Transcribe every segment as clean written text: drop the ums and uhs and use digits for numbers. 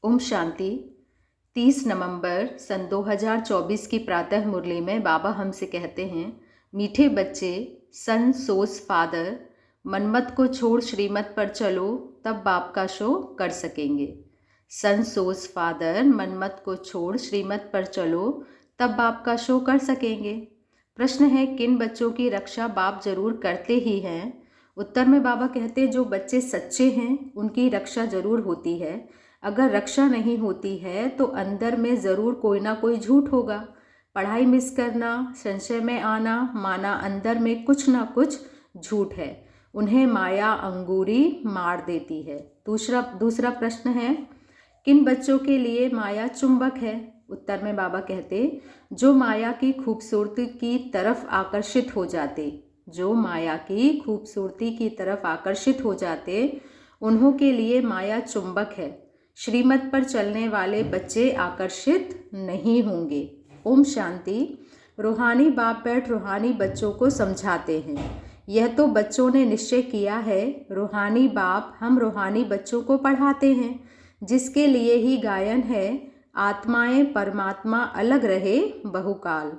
ओम शांति। 30 नवंबर सन 2024 की प्रातः मुरली में बाबा हमसे कहते हैं, मीठे बच्चे, सन सोस फादर, मनमत को छोड़ श्रीमत पर चलो, तब बाप का शो कर सकेंगे। सन सोस फादर, मनमत को छोड़ श्रीमत पर चलो, तब बाप का शो कर सकेंगे। प्रश्न है, किन बच्चों की रक्षा बाप जरूर करते ही हैं? उत्तर में बाबा कहते हैं, जो बच्चे सच्चे हैं उनकी रक्षा जरूर होती है। अगर रक्षा नहीं होती है तो अंदर में ज़रूर कोई ना कोई झूठ होगा। पढ़ाई मिस करना, संशय में आना, माना अंदर में कुछ ना कुछ झूठ है। उन्हें माया अंगूरी मार देती है। दूसरा प्रश्न है, किन बच्चों के लिए माया चुंबक है? उत्तर में बाबा कहते, जो माया की खूबसूरती की तरफ आकर्षित हो जाते, जो माया की खूबसूरती की तरफ आकर्षित हो जाते, उन्हों के लिए माया चुंबक है। श्रीमत पर चलने वाले बच्चे आकर्षित नहीं होंगे। ओम शांति। रूहानी बाप बैठ रूहानी बच्चों को समझाते हैं। यह तो बच्चों ने निश्चय किया है, रूहानी बाप हम रूहानी बच्चों को पढ़ाते हैं, जिसके लिए ही गायन है, आत्माएं परमात्मा अलग रहे बहुकाल।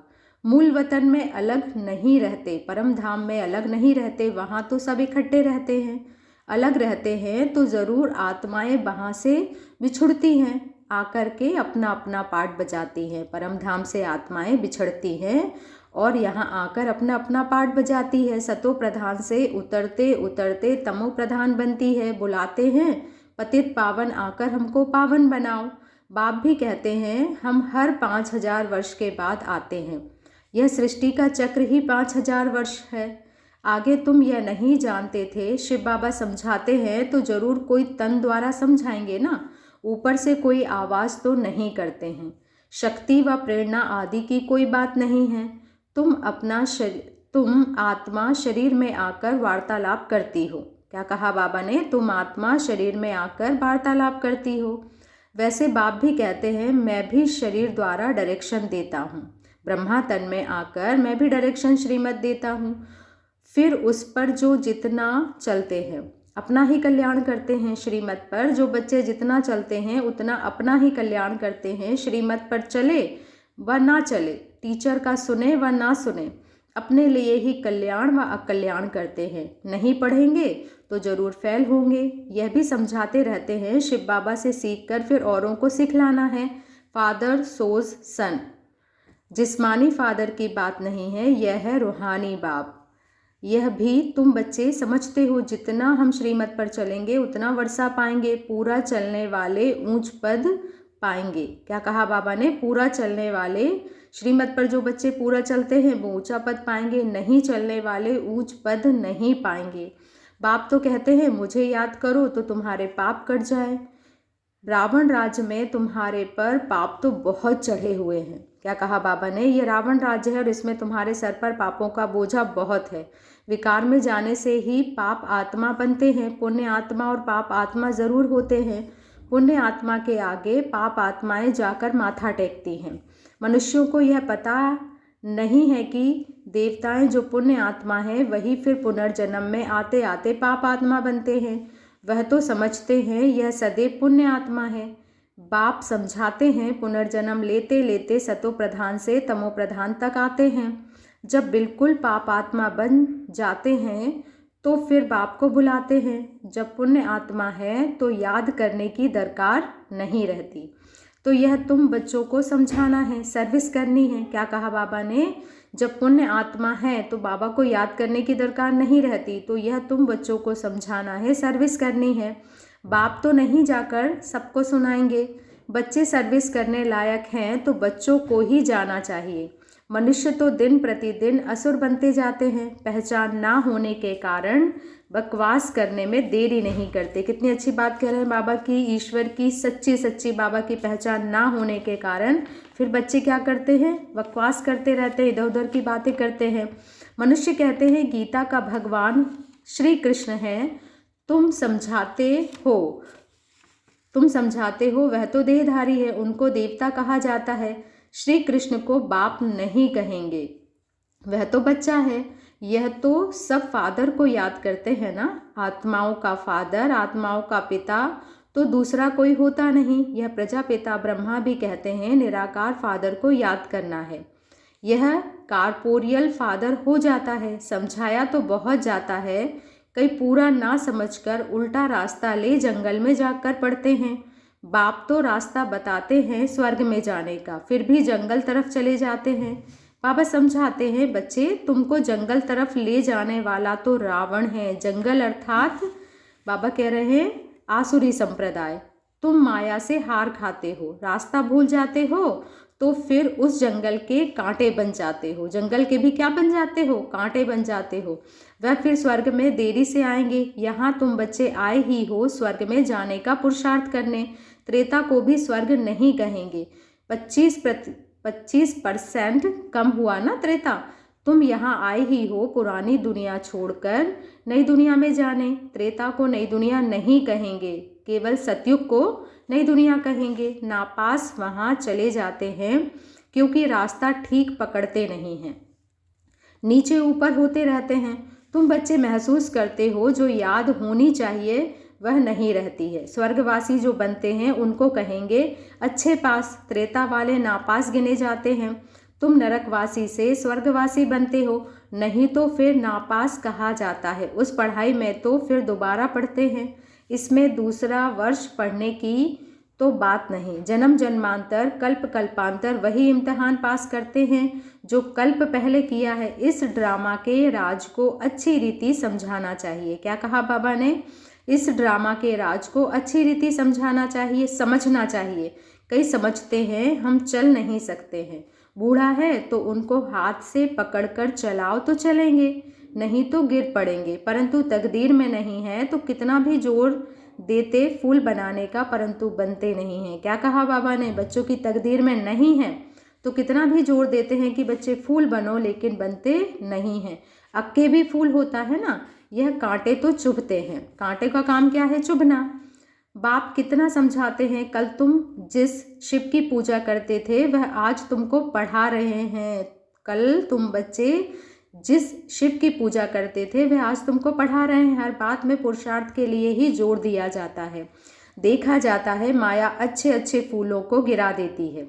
मूल वतन में अलग नहीं रहते, परम धाम में अलग नहीं रहते, वहाँ तो सब इकट्ठे रहते हैं। अलग रहते हैं तो ज़रूर आत्माएं वहाँ से बिछुड़ती हैं, आकर के अपना अपना पार्ट बजाती हैं। परम धाम से आत्माएं बिछड़ती हैं और यहाँ आकर अपना अपना पार्ट बजाती है। सतो प्रधान से उतरते उतरते तमो प्रधान बनती है। बुलाते हैं, पतित पावन आकर हमको पावन बनाओ। बाप भी कहते हैं, हम हर 5000 वर्ष के बाद आते हैं। यह सृष्टि का चक्र ही 5000 वर्ष है। आगे तुम यह नहीं जानते थे, शिव बाबा समझाते हैं तो जरूर कोई तन द्वारा समझाएंगे ना, ऊपर से कोई आवाज़ तो नहीं करते हैं। शक्ति व प्रेरणा आदि की कोई बात नहीं है। तुम आत्मा शरीर में आकर वार्तालाप करती हो। क्या कहा बाबा ने? तुम आत्मा शरीर में आकर वार्तालाप करती हो। वैसे बाप भी कहते हैं, मैं भी शरीर द्वारा डायरेक्शन देता हूँ। ब्रह्मा तन में आकर मैं भी डायरेक्शन श्रीमत देता हूँ। फिर उस पर जो जितना चलते हैं अपना ही कल्याण करते हैं। श्रीमत पर जो बच्चे जितना चलते हैं उतना अपना ही कल्याण करते हैं। श्रीमत पर चले व ना चले, टीचर का सुने व ना सुने, अपने लिए ही कल्याण व अकल्याण करते हैं। नहीं पढ़ेंगे तो जरूर फेल होंगे। यह भी समझाते रहते हैं, शिव बाबा से सीखकर फिर औरों को सिखलाना है। फादर सोज सन, जिस्मानी फादर की बात नहीं है, यह है रूहानी बाप। यह भी तुम बच्चे समझते हो, जितना हम श्रीमत पर चलेंगे उतना वर्षा पाएंगे। पूरा चलने वाले ऊंच पद पाएंगे। क्या कहा बाबा ने? पूरा चलने वाले, श्रीमत पर जो बच्चे पूरा चलते हैं वो ऊंचा पद पाएंगे, नहीं चलने वाले ऊंच पद नहीं पाएंगे। बाप तो कहते हैं, मुझे याद करो तो तुम्हारे पाप कट जाए। रावण राज्य में तुम्हारे पर पाप तो बहुत चढ़े हुए हैं। क्या कहा बाबा ने? ये रावण राज्य है और इसमें तुम्हारे सर पर पापों का बोझा बहुत है। विकार में जाने से ही पाप आत्मा बनते हैं। पुण्य आत्मा और पाप आत्मा जरूर होते हैं। पुण्य आत्मा के आगे पाप आत्माएं जाकर माथा टेकती हैं। मनुष्यों को यह पता नहीं है कि देवताएं जो पुण्य आत्मा है वही फिर पुनर्जन्म में आते आते पाप आत्मा बनते हैं। वह तो समझते हैं यह सदैव पुण्य आत्मा है। बाप समझाते हैं, पुनर्जन्म लेते लेते सतो प्रधान से तमो प्रधान तक आते हैं। जब बिल्कुल पाप आत्मा बन जाते हैं तो फिर बाप को बुलाते हैं। जब पुण्य आत्मा है तो याद करने की दरकार नहीं रहती। तो यह तुम बच्चों को समझाना है, सर्विस करनी है। क्या कहा बाबा ने? जब पुण्य आत्मा है तो बाबा को याद करने की दरकार नहीं रहती। तो यह तुम बच्चों को समझाना है, सर्विस करनी है। बाप तो नहीं जाकर सबको सुनाएंगे। बच्चे सर्विस करने लायक हैं तो बच्चों को ही जाना चाहिए। मनुष्य तो दिन प्रतिदिन असुर बनते जाते हैं। पहचान ना होने के कारण बकवास करने में देरी नहीं करते। कितनी अच्छी बात कह रहे हैं बाबा की, ईश्वर की सच्ची सच्ची बाबा की पहचान ना होने के कारण फिर बच्चे क्या करते हैं? बकवास करते रहते हैं, इधर उधर की बातें करते हैं। मनुष्य कहते हैं, गीता का भगवान श्री कृष्ण है, तुम समझाते हो वह तो देहधारी है, उनको देवता कहा जाता है। श्री कृष्ण को बाप नहीं कहेंगे, वह तो बच्चा है। यह तो सब फादर को याद करते हैं ना, आत्माओं का फादर, आत्माओं का पिता। तो दूसरा कोई होता नहीं। यह प्रजापिता ब्रह्मा भी कहते हैं निराकार फादर को याद करना है। यह कार्पोरियल फादर हो जाता है। समझाया तो बहुत जाता है, कई पूरा ना समझकर उल्टा रास्ता ले जंगल में जाकर पड़ते हैं। बाप तो रास्ता बताते हैं स्वर्ग में जाने का, फिर भी जंगल तरफ चले जाते हैं। बाबा समझाते हैं बच्चे तुमको जंगल तरफ ले जाने वाला तो रावण है। जंगल अर्थात बाबा कह रहे हैं आसुरी संप्रदाय। तुम माया से हार खाते हो, रास्ता भूल जाते हो तो फिर उस जंगल के कांटे बन जाते हो। जंगल के भी क्या बन जाते हो? कांटे बन जाते हो। वह फिर स्वर्ग में देरी से आएंगे। यहाँ तुम बच्चे आए ही हो स्वर्ग में जाने का पुरुषार्थ करने। त्रेता को भी स्वर्ग नहीं कहेंगे। 25% कम हुआ ना त्रेता। तुम यहाँ आए ही हो पुरानी दुनिया छोड़कर नई दुनिया में जाने। त्रेता को नई दुनिया नहीं कहेंगे, केवल सतयुग को नई दुनिया कहेंगे। नापास वहाँ चले जाते हैं क्योंकि रास्ता ठीक पकड़ते नहीं हैं, नीचे ऊपर होते रहते हैं। तुम बच्चे महसूस करते हो जो याद होनी चाहिए वह नहीं रहती है। स्वर्गवासी जो बनते हैं उनको कहेंगे अच्छे पास, त्रेता वाले नापास गिने जाते हैं। तुम नरकवासी से स्वर्गवासी बनते हो, नहीं तो फिर नापास कहा जाता है। उस पढ़ाई में तो फिर दोबारा पढ़ते हैं। इसमें दूसरा वर्ष पढ़ने की तो बात नहीं। जन्म जन्मांतर कल्प कल्पांतर वही इम्तिहान पास करते हैं जो कल्प पहले किया है। इस ड्रामा के राज को अच्छी रीति समझाना चाहिए। क्या कहा बाबा ने? इस ड्रामा के राज को अच्छी रीति समझाना चाहिए, समझना चाहिए। कई समझते हैं हम चल नहीं सकते हैं। बूढ़ा है तो उनको हाथ से पकड़कर चलाओ तो चलेंगे, नहीं तो गिर पड़ेंगे। परंतु तकदीर में नहीं है तो कितना भी जोर देते फूल बनाने का, परंतु बनते नहीं हैं। क्या कहा बाबा ने? बच्चों की तकदीर में नहीं है तो कितना भी जोर देते हैं कि बच्चे फूल बनो, लेकिन बनते नहीं हैं। अक्के भी फूल होता है ना, यह कांटे तो चुभते हैं। कांटे का काम क्या है? चुभना। बाप कितना समझाते हैं, कल तुम जिस शिव की पूजा करते थे वह आज तुमको पढ़ा रहे हैं। कल तुम बच्चे जिस शिव की पूजा करते थे वह आज तुमको पढ़ा रहे हैं। हर बात में पुरुषार्थ के लिए ही जोर दिया जाता है। देखा जाता है माया अच्छे अच्छे फूलों को गिरा देती है,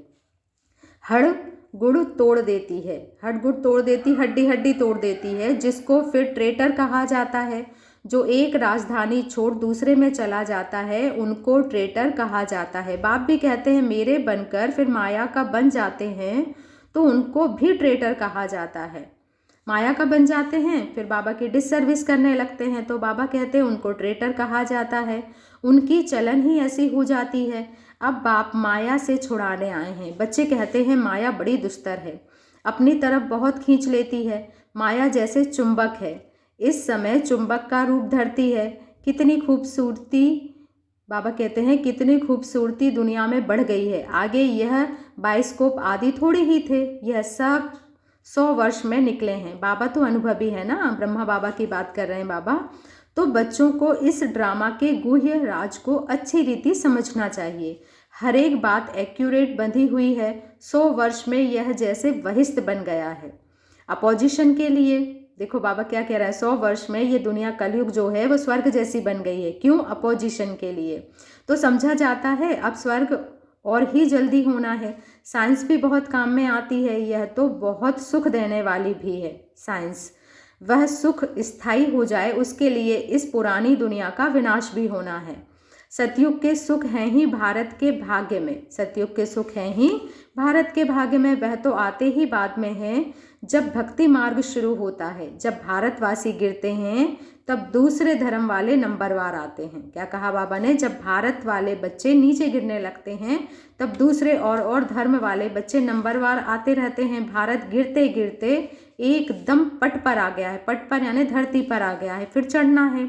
हड़ गुड़ तोड़ देती है, हड़ गुड़ तोड़ देती, हड्डी हड्डी तोड़ देती है, जिसको फिर ट्रेटर कहा जाता है। जो एक राजधानी छोड़ दूसरे में चला जाता है उनको ट्रेटर कहा जाता है। बाप भी कहते हैं मेरे बनकर फिर माया का बन जाते हैं तो उनको भी ट्रेटर कहा जाता है। माया का बन जाते हैं फिर बाबा की डिससर्विस करने लगते हैं तो बाबा कहते हैं उनको ट्रेटर कहा जाता है। उनकी चलन ही ऐसी हो जाती है। अब बाप माया से छुड़ाने आए हैं। बच्चे कहते हैं माया बड़ी दुस्तर है, अपनी तरफ बहुत खींच लेती है। माया जैसे चुंबक है, इस समय चुंबक का रूप धरती है। कितनी खूबसूरती, बाबा कहते हैं कितनी खूबसूरती दुनिया में बढ़ गई है। आगे यह बाइस्कोप आदि थोड़े ही थे, यह सब 100 वर्ष में निकले हैं। बाबा तो अनुभवी है ना, ब्रह्मा बाबा की बात कर रहे हैं बाबा। तो बच्चों को इस ड्रामा के गुह्य राज को अच्छी रीति समझना चाहिए। हर एक बात एक्यूरेट बंधी हुई है। 100 वर्ष में यह जैसे वहिस्त बन गया है। अपोजिशन के लिए देखो बाबा क्या कह रहा है, 100 वर्ष में ये दुनिया कलयुग जो है वो स्वर्ग जैसी बन गई है। क्यों? अपोजिशन के लिए। तो समझा जाता है अब स्वर्ग और ही जल्दी होना है। साइंस भी बहुत काम में आती है, यह तो बहुत सुख देने वाली भी है साइंस। वह सुख स्थायी हो जाए उसके लिए इस पुरानी दुनिया का विनाश भी होना है। सतयुग के सुख हैं ही भारत के भाग्य में, सतयुग के सुख हैं ही भारत के भाग्य में। वह तो आते ही बाद में है जब भक्ति मार्ग शुरू होता है। जब भारतवासी गिरते हैं तब दूसरे धर्म वाले नंबरवार आते हैं। क्या कहा बाबा ने? जब भारत वाले बच्चे नीचे गिरने लगते हैं तब दूसरे और धर्म वाले बच्चे नंबरवार आते रहते हैं। भारत गिरते गिरते एकदम पट पर आ गया है। पट पर यानी धरती पर आ गया है, फिर चढ़ना है।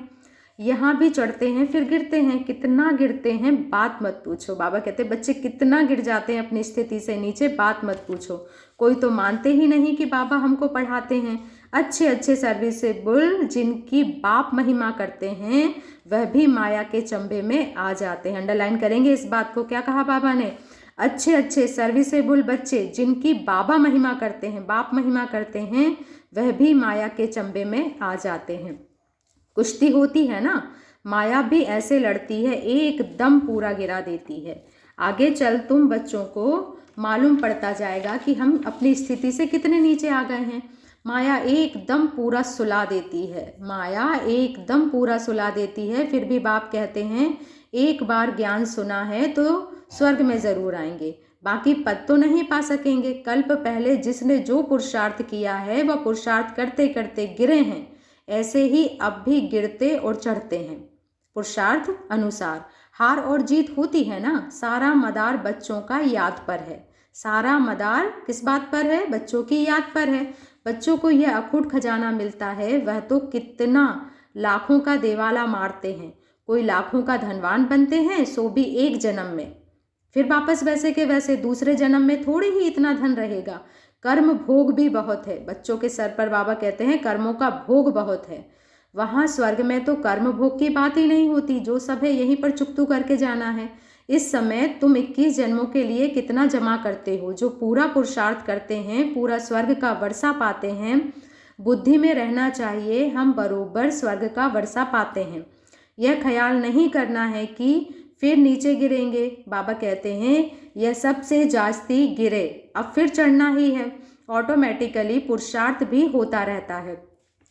यहाँ भी चढ़ते हैं फिर गिरते हैं। कितना गिरते हैं बात मत पूछो। बाबा कहते हैं बच्चे कितना गिर जाते हैं अपनी स्थिति से नीचे, बात मत पूछो। कोई तो मानते ही नहीं कि बाबा हमको पढ़ाते हैं। अच्छे अच्छे सर्विसेबल जिनकी बाप महिमा करते हैं वह भी माया के चंबे में आ जाते हैं। अंडरलाइन करेंगे इस बात को। क्या कहा बाबा ने? अच्छे अच्छे सर्विसेबल बच्चे जिनकी बाबा महिमा करते हैं, बाप महिमा करते हैं, वह भी माया के चंबे में आ जाते हैं। कुश्ती होती है ना, माया भी ऐसे लड़ती है, एकदम पूरा गिरा देती है। आगे चल तुम बच्चों को मालूम पड़ता जाएगा कि हम अपनी स्थिति से कितने नीचे आ गए हैं। माया एकदम पूरा सुला देती है, माया एकदम पूरा सुला देती है। फिर भी बाप कहते हैं एक बार ज्ञान सुना है तो स्वर्ग में ज़रूर आएंगे, बाकी पद तो नहीं पा सकेंगे। कल्प पहले जिसने जो पुरुषार्थ किया है वह पुरुषार्थ करते करते गिरे हैं, ऐसे ही अब भी गिरते और चढ़ते हैं। पुरुषार्थ अनुसार हार और जीत होती है ना। सारा मदार बच्चों का याद पर है, सारा मदार किस बात पर है? बच्चों की याद पर है। बच्चों को यह अखूट खजाना मिलता है, वह तो कितना लाखों का देवाला मारते हैं, कोई लाखों का धनवान बनते हैं, सो भी एक जन्म में, फिर वापस वैसे के वैसे दूसरे जन्म में थोड़ी ही इतना धन रहेगा। कर्म भोग भी बहुत है, बच्चों के सर पर बाबा कहते हैं कर्मों का भोग बहुत है। वहाँ स्वर्ग में तो कर्म भोग की बात ही नहीं होती, जो सब है यहीं पर चुकतू करके जाना है। इस समय तुम 21 जन्मों के लिए कितना जमा करते हो, जो पूरा पुरुषार्थ करते हैं पूरा स्वर्ग का वर्षा पाते हैं। बुद्धि में रहना चाहिए, हम बरोबर स्वर्ग का वर्षा पाते हैं। यह ख्याल नहीं करना है कि फिर नीचे गिरेंगे। बाबा कहते हैं यह सबसे जास्ती गिरे, अब फिर चढ़ना ही है। ऑटोमेटिकली पुरुषार्थ भी होता रहता है।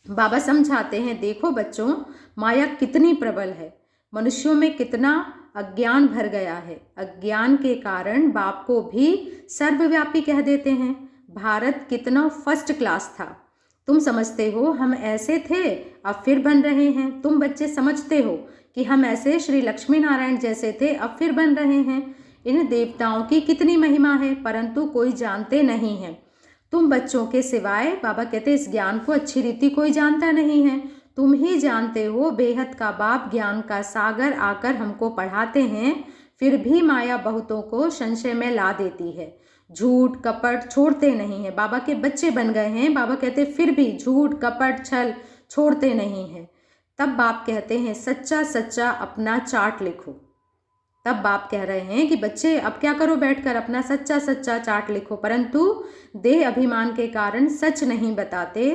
बाबा समझाते हैं देखो बच्चों, माया कितनी प्रबल है, मनुष्यों में कितना अज्ञान भर गया है। अज्ञान के कारण बाप को भी सर्वव्यापी कह देते हैं। भारत कितना फर्स्ट क्लास था, तुम समझते हो हम ऐसे थे, अब फिर बन रहे हैं। तुम बच्चे समझते हो कि हम ऐसे श्री लक्ष्मी नारायण जैसे थे, अब फिर बन रहे हैं। इन देवताओं की कितनी महिमा है, परंतु कोई जानते नहीं है। तुम बच्चों के सिवाय, बाबा कहते इस ज्ञान को अच्छी रीति कोई जानता नहीं है, तुम ही जानते हो। बेहद का बाप ज्ञान का सागर आकर हमको पढ़ाते हैं, फिर भी माया बहुतों को संशय में ला देती है। झूठ कपट छोड़ते नहीं है, बाबा के बच्चे बन गए हैं, बाबा कहते फिर भी झूठ कपट छल छोड़ते नहीं हैं। तब बाप कहते हैं सच्चा सच्चा अपना चार्ट लिखो। तब बाप कह रहे हैं कि बच्चे अब क्या करो, बैठकर अपना सच्चा सच्चा चार्ट लिखो, परंतु देह अभिमान के कारण सच नहीं बताते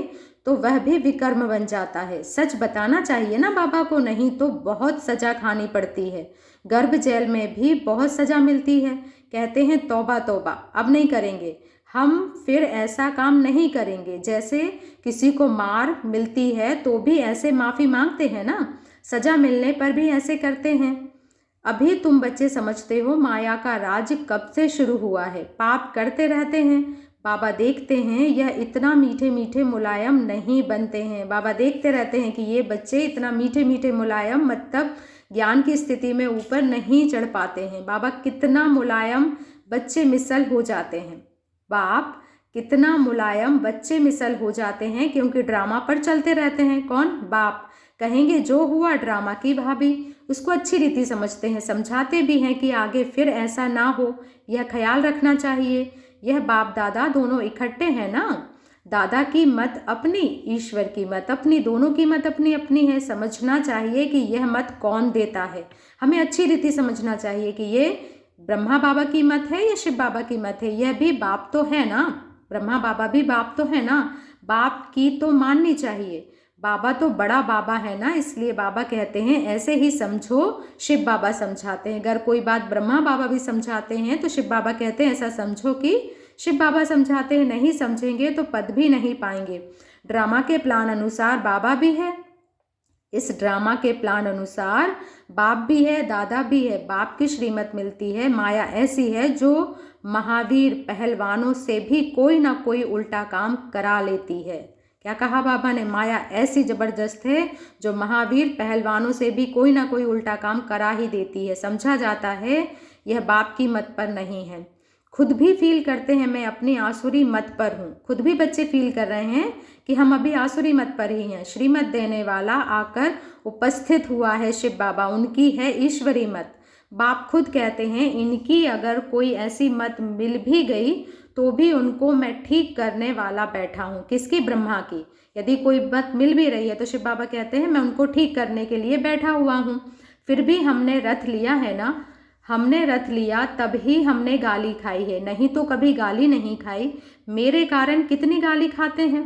तो वह भी विकर्म बन जाता है। सच बताना चाहिए ना बाबा को, नहीं तो बहुत सजा खानी पड़ती है। गर्भ जेल में भी बहुत सजा मिलती है। कहते हैं तौबा तौबा, अब नहीं करेंगे, हम फिर ऐसा काम नहीं करेंगे। जैसे किसी को मार मिलती है तो भी ऐसे माफ़ी मांगते हैं ना, सजा मिलने पर भी ऐसे करते हैं। अभी तुम बच्चे समझते हो माया का राज कब से शुरू हुआ है। पाप करते रहते हैं, बाबा देखते हैं यह इतना मीठे मीठे मुलायम नहीं बनते हैं। बाबा देखते रहते हैं कि ये बच्चे इतना मीठे मीठे मुलायम, मतलब ज्ञान की स्थिति में ऊपर नहीं चढ़ पाते हैं। बाबा कितना मुलायम बच्चे मिसल हो जाते हैं, बाप कितना मुलायम बच्चे मिसल हो जाते हैं, क्योंकि ड्रामा पर चलते रहते हैं। कौन? बाप। कहेंगे जो हुआ ड्रामा की भाभी, उसको अच्छी रीति समझते हैं, समझाते भी हैं कि आगे फिर ऐसा ना हो, यह ख्याल रखना चाहिए। यह बाप दादा दोनों इकट्ठे हैं ना, दादा की मत अपनी, ईश्वर की मत अपनी, दोनों की मत अपनी अपनी है। समझना चाहिए कि यह मत कौन देता है, हमें अच्छी रीति समझना चाहिए कि ये ब्रह्मा बाबा की मत है या शिव बाबा की मत है। यह भी बाप तो है ना, ब्रह्मा बाबा भी बाप तो है ना, बाप की तो माननी चाहिए। बाबा तो बड़ा बाबा है ना, इसलिए बाबा कहते हैं ऐसे ही समझो। शिव बाबा समझाते हैं, अगर कोई बात ब्रह्मा बाबा भी समझाते हैं तो शिव बाबा कहते हैं ऐसा समझो कि शिव बाबा समझाते हैं। नहीं समझेंगे तो पद भी नहीं पाएंगे। ड्रामा के प्लान अनुसार बाबा भी है, इस ड्रामा के प्लान अनुसार बाप भी है, दादा भी है। बाप की श्रीमत मिलती है। माया ऐसी है जो महावीर पहलवानों से भी कोई ना कोई उल्टा काम करा लेती है। क्या कहा बाबा ने? माया ऐसी जबरदस्त है जो महावीर पहलवानों से भी कोई ना कोई उल्टा काम करा ही देती है। समझा जाता है यह बाप की मत पर नहीं है। खुद भी फील करते हैं मैं अपनी आसुरी मत पर हूँ, खुद भी बच्चे फील कर रहे हैं कि हम अभी आसुरी मत पर ही हैं। श्रीमत देने वाला आकर उपस्थित हुआ है शिव बाबा, उनकी है ईश्वरी मत। बाप खुद कहते हैं इनकी अगर कोई ऐसी मत मिल भी गई तो भी उनको मैं ठीक करने वाला बैठा हूँ। किसकी? ब्रह्मा की। यदि कोई मत मिल भी रही है तो शिव बाबा कहते हैं मैं उनको ठीक करने के लिए बैठा हुआ हूँ। फिर भी हमने रथ लिया है ना, हमने रथ लिया तब ही हमने गाली खाई है, नहीं तो कभी गाली नहीं खाई। मेरे कारण कितनी गाली खाते हैं।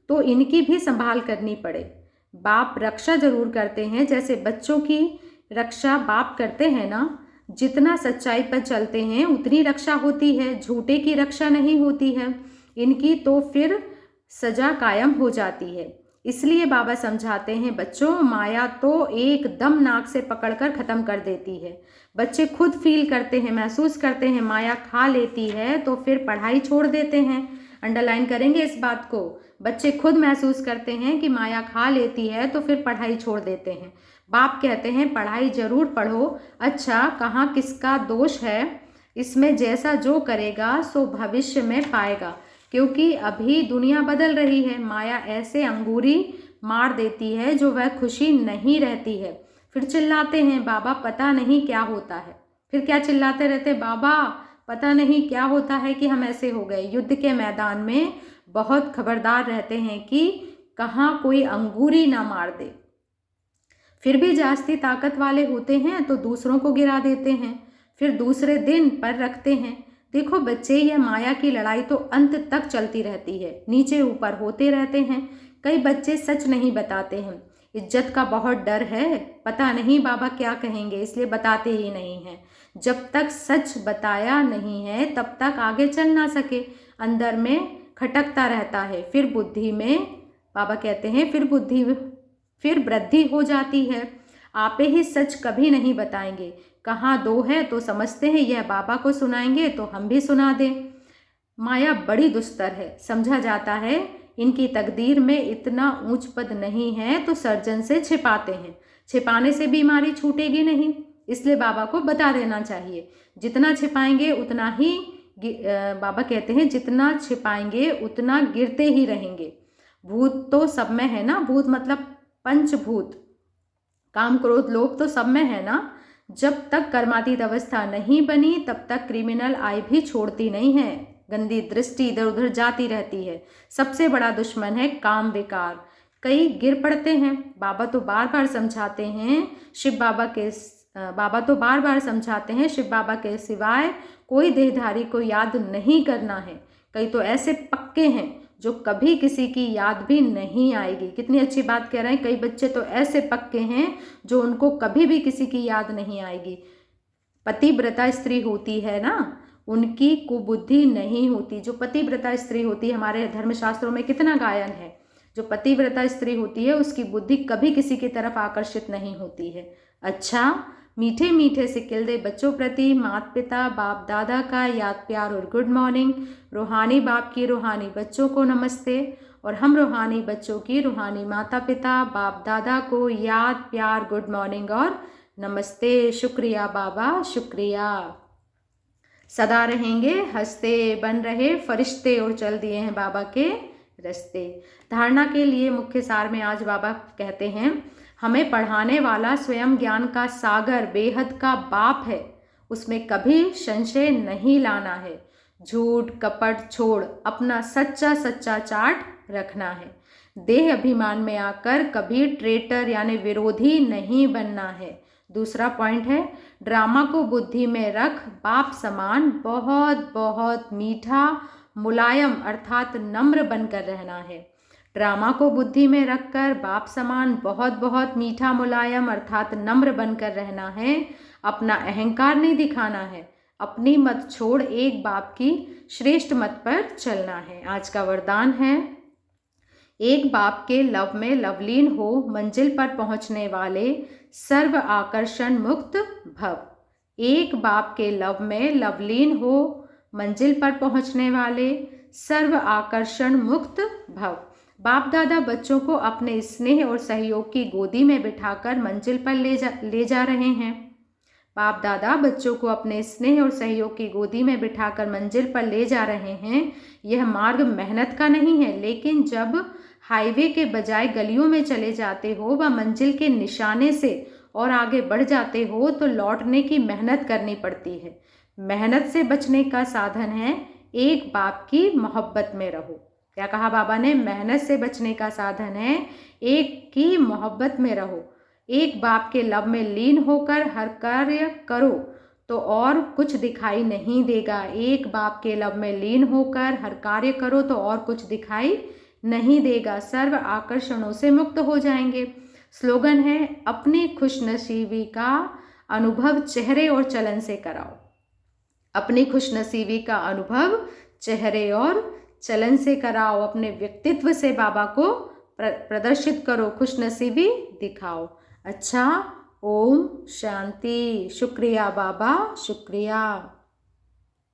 तो इनकी भी संभाल करनी पड़े। बाप रक्षा जरूर करते हैं, जैसे बच्चों की रक्षा बाप करते हैं ना। जितना सच्चाई पर चलते हैं उतनी रक्षा होती है, झूठे की रक्षा नहीं होती है। इनकी तो फिर सजा कायम हो जाती है। इसलिए बाबा समझाते हैं, बच्चों माया तो एकदम नाक से पकड़कर ख़त्म कर देती है। बच्चे खुद फील करते हैं, महसूस करते हैं माया खा लेती है तो फिर पढ़ाई छोड़ देते हैं। अंडरलाइन करेंगे इस बात को। बच्चे खुद महसूस करते हैं कि माया खा लेती है तो फिर पढ़ाई छोड़ देते हैं। बाप कहते हैं पढ़ाई जरूर पढ़ो। अच्छा, कहाँ किसका दोष है? इसमें जैसा जो करेगा सो भविष्य में पाएगा, क्योंकि अभी दुनिया बदल रही है। माया ऐसे अंगूरी मार देती है जो वह खुशी नहीं रहती है। फिर चिल्लाते हैं बाबा पता नहीं क्या होता है। फिर क्या चिल्लाते रहते, बाबा पता नहीं क्या होता है कि हम ऐसे हो गए। युद्ध के मैदान में बहुत खबरदार रहते हैं कि कहाँ कोई अंगूरी ना मार दे। फिर भी जास्ती ताकत वाले होते हैं तो दूसरों को गिरा देते हैं, फिर दूसरे दिन पर रखते हैं। देखो बच्चे, यह माया की लड़ाई तो अंत तक चलती रहती है, नीचे ऊपर होते रहते हैं। कई बच्चे सच नहीं बताते हैं, इज्जत का बहुत डर है, पता नहीं बाबा क्या कहेंगे इसलिए बताते ही नहीं हैं। जब तक सच बताया नहीं है तब तक आगे चल ना सके, अंदर में खटकता रहता है। फिर बुद्धि में, बाबा कहते हैं फिर वृद्धि हो जाती है। आपे ही सच कभी नहीं बताएंगे, कहाँ दो है तो समझते हैं यह बाबा को सुनाएंगे तो हम भी सुना दें। माया बड़ी दुस्तर है, समझा जाता है इनकी तकदीर में इतना ऊंच पद नहीं है तो सर्जन से छिपाते हैं। छिपाने से बीमारी छूटेगी नहीं, इसलिए बाबा को बता देना चाहिए। जितना छिपाएंगे उतना ही बाबा कहते हैं जितना छिपाएंगे उतना गिरते ही रहेंगे। भूत तो सब में है ना, भूत मतलब पंचभूत, काम क्रोध लोभ तो सब में है ना। जब तक कर्मातीत अवस्था नहीं बनी तब तक क्रिमिनल आई भी छोड़ती नहीं है, गंदी दृष्टि इधर उधर जाती रहती है। सबसे बड़ा दुश्मन है काम विकार। कई गिर पड़ते हैं। बाबा तो बार बार समझाते हैं शिव बाबा के सिवाय कोई देहधारी को याद नहीं करना है। कई तो ऐसे पक्के हैं जो कभी किसी की याद भी नहीं आएगी। कितनी अच्छी बात कह रहे हैं, कई बच्चे तो ऐसे पक्के हैं जो उनको कभी भी किसी की याद नहीं आएगी। पतिव्रता स्त्री होती है ना, उनकी कुबुद्धि नहीं होती। जो पतिव्रता स्त्री होती है, हमारे धर्मशास्त्रों में कितना गायन है, जो पतिव्रता स्त्री होती है उसकी बुद्धि कभी किसी की तरफ आकर्षित नहीं होती है। अच्छा, मीठे मीठे से किल दे बच्चों प्रति माता पिता बाप दादा का याद प्यार और गुड मॉर्निंग। रूहानी बाप की रूहानी बच्चों को नमस्ते, और हम रूहानी बच्चों की रूहानी माता पिता बाप दादा को याद प्यार गुड मॉर्निंग और नमस्ते। शुक्रिया बाबा, शुक्रिया। सदा रहेंगे हंसते, बन रहे फरिश्ते और चल दिए हैं बाबा के रास्ते। धारणा के लिए मुख्य सार में आज बाबा कहते हैं, हमें पढ़ाने वाला स्वयं ज्ञान का सागर बेहद का बाप है, उसमें कभी संशय नहीं लाना है। झूठ कपट छोड़ अपना सच्चा सच्चा चार्ट रखना है। देह अभिमान में आकर कभी ट्रेटर यानी विरोधी नहीं बनना है। दूसरा पॉइंट है, ड्रामा को बुद्धि में रख बाप समान बहुत बहुत मीठा मुलायम अर्थात नम्र बनकर रहना है। ड्रामा को बुद्धि में रखकर बाप समान बहुत बहुत मीठा मुलायम अर्थात नम्र बनकर रहना है। अपना अहंकार नहीं दिखाना है, अपनी मत छोड़ एक बाप की श्रेष्ठ मत पर चलना है। आज का वरदान है, एक बाप के लव में लवलीन हो मंजिल पर पहुंचने वाले सर्व आकर्षण मुक्त भव। एक बाप के लव में लवलीन हो मंजिल पर पहुंचने वाले सर्व आकर्षण मुक्त भव। बाप दादा बच्चों को अपने स्नेह और सहयोग की गोदी में बिठाकर मंजिल पर ले जा रहे हैं। बाप दादा बच्चों को अपने स्नेह और सहयोग की गोदी में बिठाकर मंजिल पर ले जा रहे हैं। यह मार्ग मेहनत का नहीं है, लेकिन जब हाईवे के बजाय गलियों में चले जाते हो व मंजिल के निशाने से और आगे बढ़ जाते हो तो लौटने की मेहनत करनी पड़ती है। मेहनत से बचने का साधन है एक बाप की मोहब्बत में रहो। क्या कहा बाबा ने? मेहनत से बचने का साधन है एक की मोहब्बत में रहो। एक बाप के लव में लीन होकर हर कार्य करो तो और कुछ दिखाई नहीं देगा। एक बाप के लव में लीन होकर हर कार्य करो तो और कुछ दिखाई नहीं देगा, सर्व आकर्षणों से मुक्त हो जाएंगे। स्लोगन है, अपनी खुशनसीबी का अनुभव चेहरे और चलन से कराओ। अपनी खुशनसीबी का अनुभव चेहरे और चलन से कराओ। अपने व्यक्तित्व से बाबा को प्रदर्शित करो, खुशनसीबी दिखाओ। अच्छा, ओम शांति। शुक्रिया बाबा, शुक्रिया।